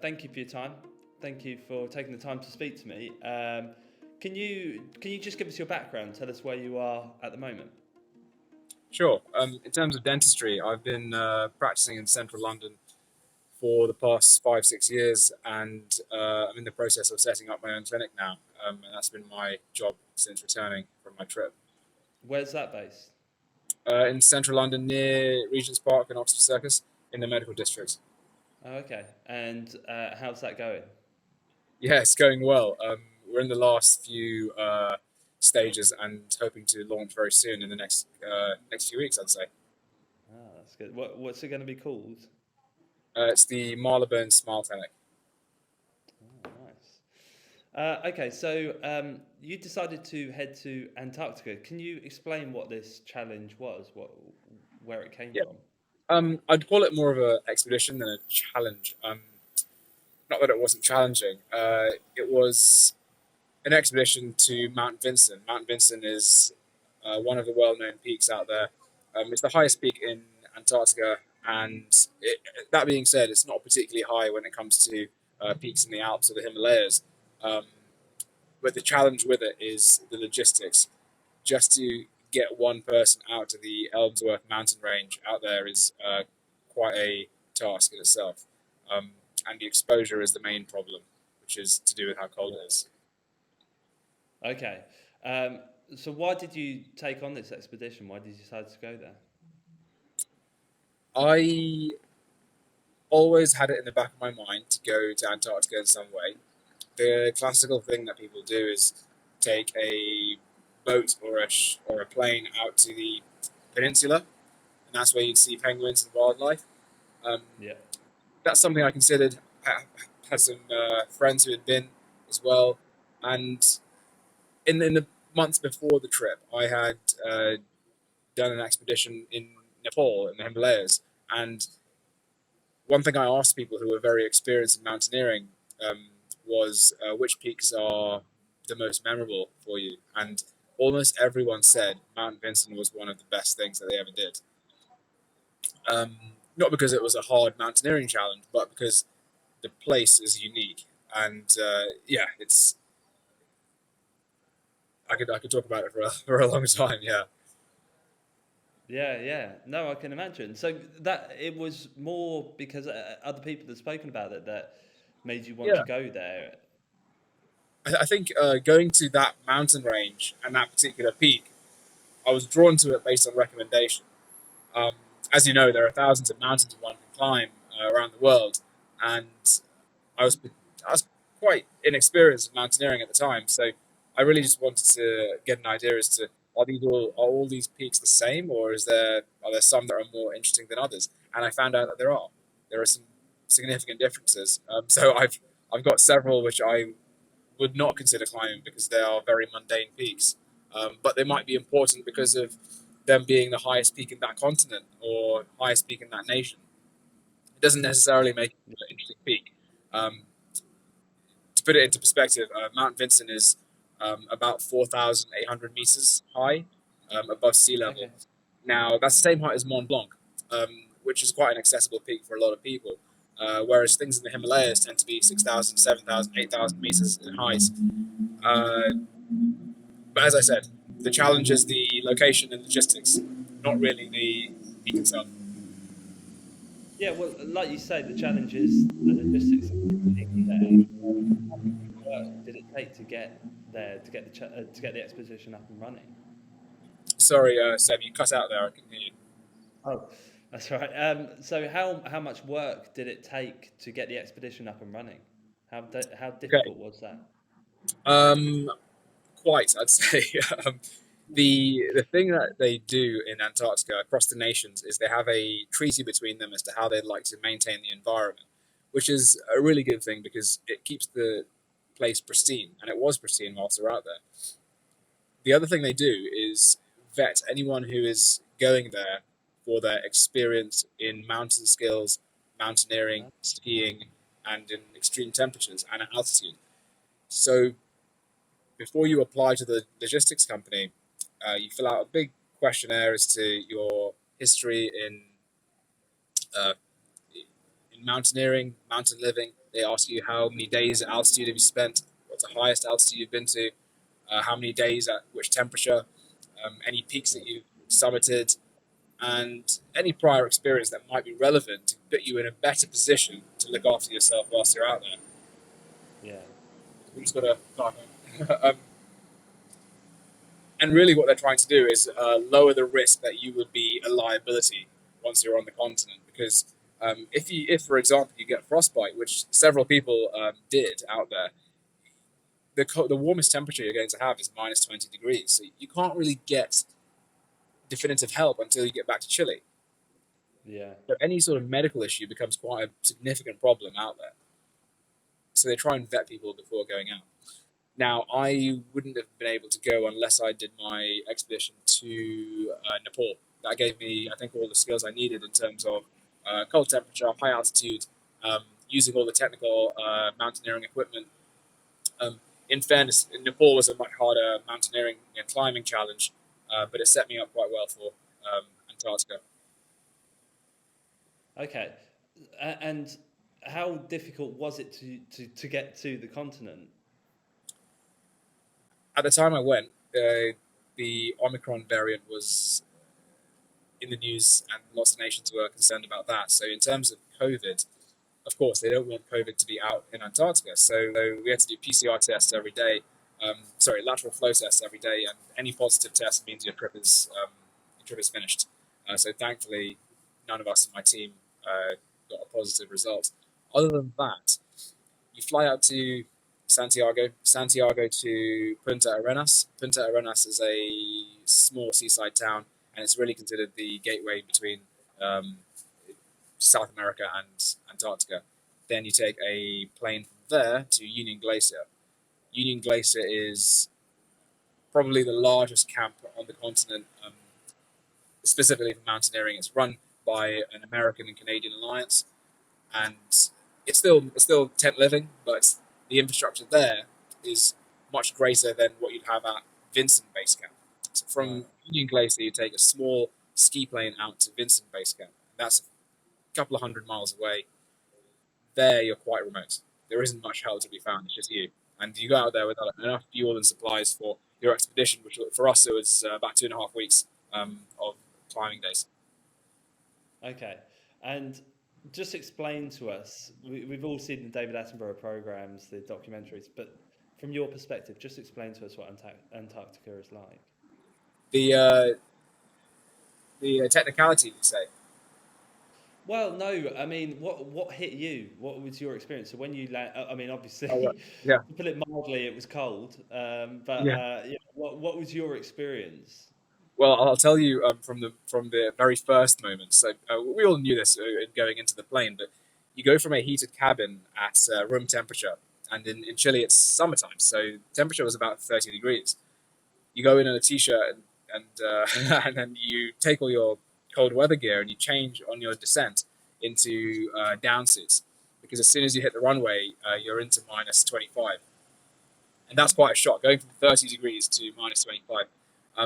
Thank you for your time. Thank you for taking the time to speak to me. Can you just give us your background? Tell us where you are at the moment. Sure. In terms of dentistry, I've been practicing in central London for the past 5, 6 years, and I'm in the process of setting up my own clinic now. And that's been my job since returning from my trip. Where's that based? In central London, near Regent's Park and Oxford Circus, in the medical district. Oh, okay. And how's that going? Yeah, it's going well. We're in the last few stages and hoping to launch very soon in the next few weeks, I'd say. Ah, that's good. What's it going to be called? It's the Marylebone Smile Clinic. Oh, nice. Okay, so you decided to head to Antarctica. Can you explain what this challenge was? Where it came Yeah. from? I'd call it more of a expedition than a challenge. Not that it wasn't challenging. It was an expedition to Mount Vinson. Mount Vinson is one of the well-known peaks out there. It's the highest peak in Antarctica, and that being said, it's not particularly high when it comes to peaks in the Alps or the Himalayas. Um, but the challenge with it is the logistics. Just to get one person out to the Ellsworth mountain range out there is quite a task in itself. And the exposure is the main problem, which is to do with how cold it is. Okay. Um, so why did you take on this expedition? Why did you decide to go there? I always had it in the back of my mind to go to Antarctica in some way. The classical thing that people do is take a boat or a plane out to the peninsula, and that's where you'd see penguins and wildlife. Um, Yeah. that's something I considered. I had some friends who had been as well, and in the months before the trip, I had done an expedition in Nepal in the Himalayas, and one thing I asked people who were very experienced in mountaineering um, was which peaks are the most memorable for you, and almost everyone said Mount Vinson was one of the best things that they ever did. Um, Not because it was a hard mountaineering challenge, but because the place is unique, and yeah, it's I could talk about it for for a long time. Yeah, Yeah, yeah. No, I can imagine. So that it was more because other people had spoken about it that made you want yeah. to go there. I think going to that mountain range and that particular peak, I was drawn to it based on recommendation. Um, as you know, there are thousands of mountains one can climb around the world, and I was I was quite inexperienced in mountaineering at the time, so I really just wanted to get an idea as to are all these peaks the same, or are there some that are more interesting than others? And I found out that there are some significant differences. So I've got several which I would not consider climbing because they are very mundane peaks, but they might be important because of them being the highest peak in that continent or highest peak in that nation. It doesn't necessarily make it an interesting peak. Um, to put it into perspective, Mount Vinson is about 4,800 meters high above sea level. Okay. Now, that's the same height as Mont Blanc, which is quite an accessible peak for a lot of people. Whereas things in the Himalayas tend to be 6,000, 7,000, 8,000 meters in height. Uh, but as I said, the challenge is the location and logistics, not really the peak itself. Yeah, well, like you say, the challenge is the logistics of getting there. How much work did it take to get there to get the expedition up and running? Sorry, Seb, you cut out there. I couldn't hear you. Oh, that's right. So how much work did it take to get the expedition up and running? How Okay. difficult was that? Um, Quite, I'd say. The thing that they do in Antarctica across the nations is they have a treaty between them as to how they'd like to maintain the environment, which is a really good thing because it keeps the place pristine, and it was pristine whilst they're out there. The other thing they do is vet anyone who is going there for their experience in mountain skills, mountaineering, skiing, and in extreme temperatures and at altitude. So before you apply to the logistics company, you fill out a big questionnaire as to your history uh, in in mountaineering, mountain living, they ask you how many days at altitude have you spent, what's the highest altitude you've been to, how many days at which temperature, any peaks that you've summited, and any prior experience that might be relevant to put you in a better position to look after yourself whilst you're out there. Yeah. We've just got to and really what they're trying to do is lower the risk that you would be a liability once you're on the continent. Because if for example, you get frostbite, which several people did out there, the warmest temperature you're going to have is minus 20 degrees. So you can't really get definitive help until you get back to Chile. Yeah. So any sort of medical issue becomes quite a significant problem out there. So they try and vet people before going out. Now, I wouldn't have been able to go unless I did my expedition to Nepal. That gave me, I think, all the skills I needed in terms of cold temperature, high altitude, using all the technical mountaineering equipment. In fairness, Nepal was a much harder mountaineering and climbing challenge, but it set me up quite well for Antarctica. Okay. And how difficult was it to get to the continent? At the time I went, the Omicron variant was in the news, and lots of nations were concerned about that. So in terms of COVID, of course, they don't want COVID to be out in Antarctica. So we had to do PCR tests every day. Lateral flow tests every day, and any positive test means your trip is finished. So thankfully, none of us in my team got a positive result. Other than that, you fly out to Santiago to Punta Arenas. Punta Arenas is a small seaside town, and it's really considered the gateway between South America and Antarctica. Then you take a plane from there to Union Glacier. Union Glacier is probably the largest camp on the continent, specifically for mountaineering. It's run by an American and Canadian alliance, and it's still tent living, but the infrastructure there is much greater than what you'd have at Vincent Base Camp. So from Union Glacier, you take a small ski plane out to Vincent Base Camp. That's a couple of 100 miles away. There, you're quite remote. There isn't much help to be found. It's just you. And you go out there without enough fuel and supplies for your expedition, which for us, it was about 2.5 weeks of climbing days. Okay. And just explain to us, we've all seen the David Attenborough programs, the documentaries, but from your perspective, just explain to us what Antarctica is like. The technicality, you say? Well, no, I mean, what hit you? What was your experience? So when you land, I mean, obviously, Yeah. to put it mildly, it was cold. But Yeah. what was your experience? Well, I'll tell you from the very first moment. So we all knew this going into the plane, but you go from a heated cabin at room temperature, and in Chile it's summertime, so temperature was about 30 degrees. You go in a t-shirt and and then you take all your cold weather gear and you change on your descent into down suits, because as soon as you hit the runway, you're into minus 25, and that's quite a shock going from 30 degrees to minus 25.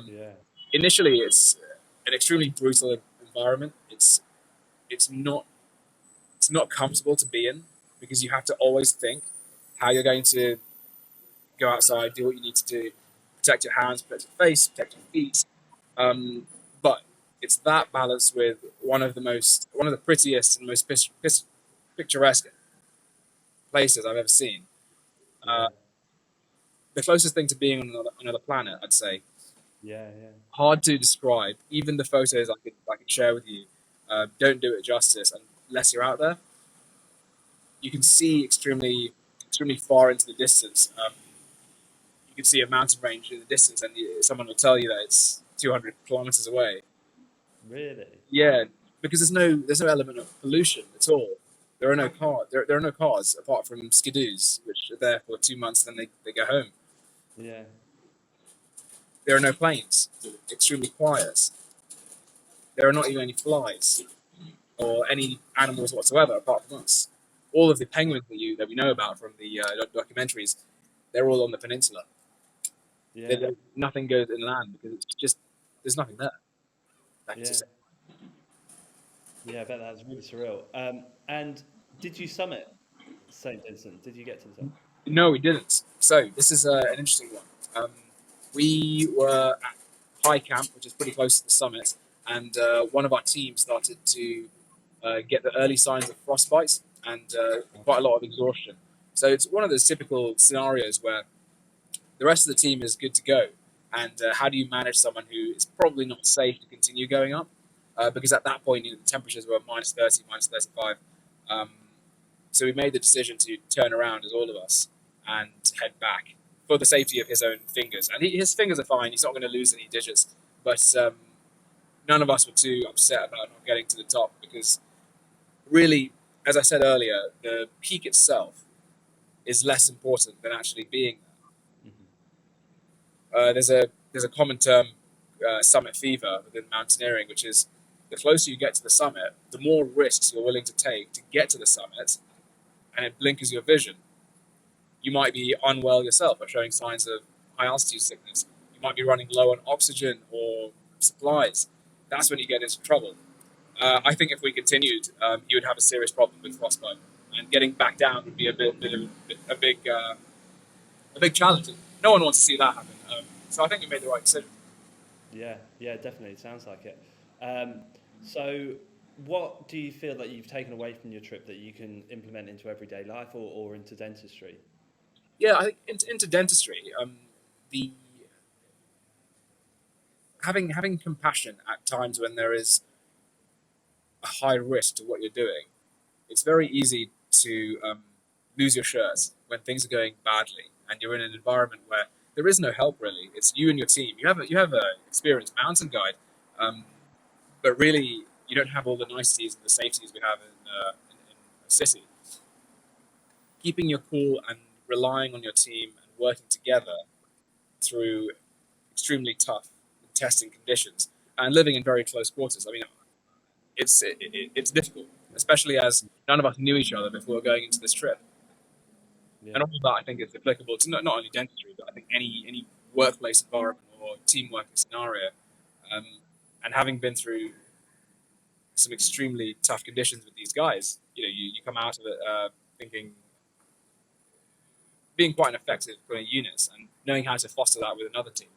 Yeah, Initially, it's an extremely brutal environment. It's not comfortable to be in, because you have to always think how you're going to go outside, do what you need to do, protect your hands, protect your face, protect your feet. But it's that balance with one of the prettiest and most picturesque places I've ever seen. yeah, The closest thing to being on another planet, I'd say. yeah, yeah, Hard to describe. Even the photos I could share with you don't do it justice unless you're out there. You can see extremely far into the distance. You can see a mountain range in the distance, and someone will tell you that it's 200 kilometers away. really, Yeah, because there's no element of pollution at all. There are no cars. There are no cars apart from skidoos, which are there for 2 months, then they go home. yeah, There are no planes. Extremely quiet. There are not even any flies or any animals whatsoever apart from us. All of the penguins that we know about from the documentaries, they're all on the peninsula. yeah, Nothing goes inland because it's just there's nothing there. Like, it's yeah. just, Yeah, I bet that's really surreal. And Did you summit St Vincent? Did you get to the top? No, we didn't. So this is an interesting one. We were at high camp, which is pretty close to the summit, and one of our teams started to get the early signs of frostbite and quite a lot of exhaustion. So it's one of those typical scenarios where the rest of the team is good to go, and how do you manage someone who is probably not safe to continue going up? Because at that point, the temperatures were minus 30, minus 35. Um, so we made the decision to turn around as all of us and head back for the safety of his own fingers. And his fingers are fine. He's not going to lose any digits. But none of us were too upset about not getting to the top because really, as I said earlier, the peak itself is less important than actually being there. There's a common term, summit fever, within mountaineering, which is the closer you get to the summit, the more risks you're willing to take to get to the summit, and it blinkers your vision. You might be unwell yourself or showing signs of high altitude sickness. You might be running low on oxygen or supplies. That's when you get into trouble. I think if we continued, you would have a serious problem with frostbite, and getting back down would be a big challenge. No one wants to see that happen. So I think we made the right decision. Yeah, yeah, definitely. It sounds like it. So, what do you feel that you've taken away from your trip that you can implement into everyday life or into dentistry? Yeah, I think into dentistry, the having compassion at times when there is a high risk to what you're doing. It's very easy to lose your shirt when things are going badly, and you're in an environment where there is no help really. It's you and your team. You have a experienced mountain guide, but really you don't have all the niceties and the safeties we have in a city. Keeping your cool and relying on your team and working together through extremely tough and testing conditions and living in very close quarters. I mean, it's difficult, especially as none of us knew each other before going into this trip. Yeah, And all of that, I think, is applicable to not only dentistry, but I think any workplace environment or team working scenario. Um, and having been through some extremely tough conditions with these guys, you come out of it thinking, being quite an effective kind of unit and knowing how to foster that with another team.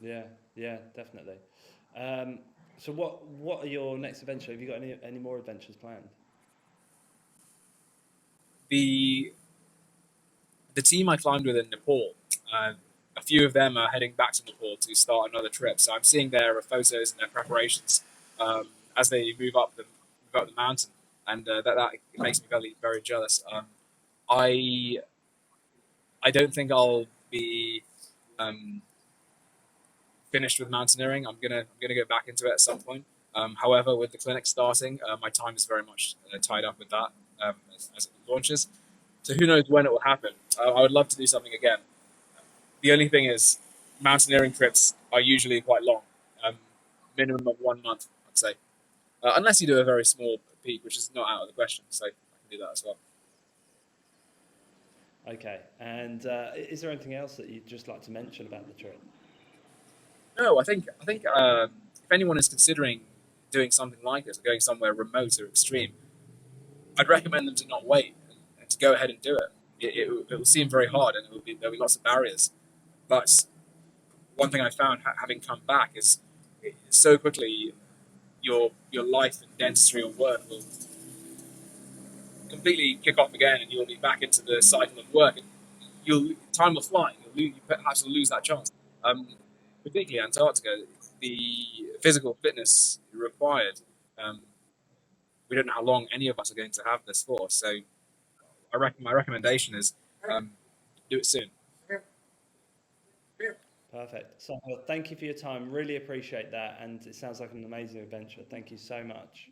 yeah, yeah, definitely. So, what are your next adventure? Have you got any more adventures planned? The the team I climbed with in Nepal, a few of them are heading back to Nepal to start another trip. So I'm seeing their photos and their preparations as they move up the mountain, and that makes me very very jealous. I I don't think I'll be um, finished with mountaineering. I'm gonna go back into it at some point. However, with the clinic starting, my time is very much tied up with that as it launches. So who knows when it will happen? I would love to do something again. The only thing is, mountaineering trips are usually quite long, um, minimum of 1 month, I'd say, unless you do a very small peak, which is not out of the question. So I can do that as well. Okay, and is there anything else that you'd just like to mention about the trip? No, I think if anyone is considering doing something like this, or going somewhere remote or extreme, I'd recommend them to not wait and to go ahead and do it. It will seem very hard, and there'll be lots of barriers. But one thing I found having come back is so quickly your life and dentistry or work will completely kick off again, and you'll be back into the cycle of work. And time will fly. You perhaps will lose that chance. Um, Particularly Antarctica, the physical fitness required. Um, we don't know how long any of us are going to have this for. So my recommendation is do it soon. Perfect. So, well, thank you for your time. Really appreciate that, and it sounds like an amazing adventure. Thank you so much.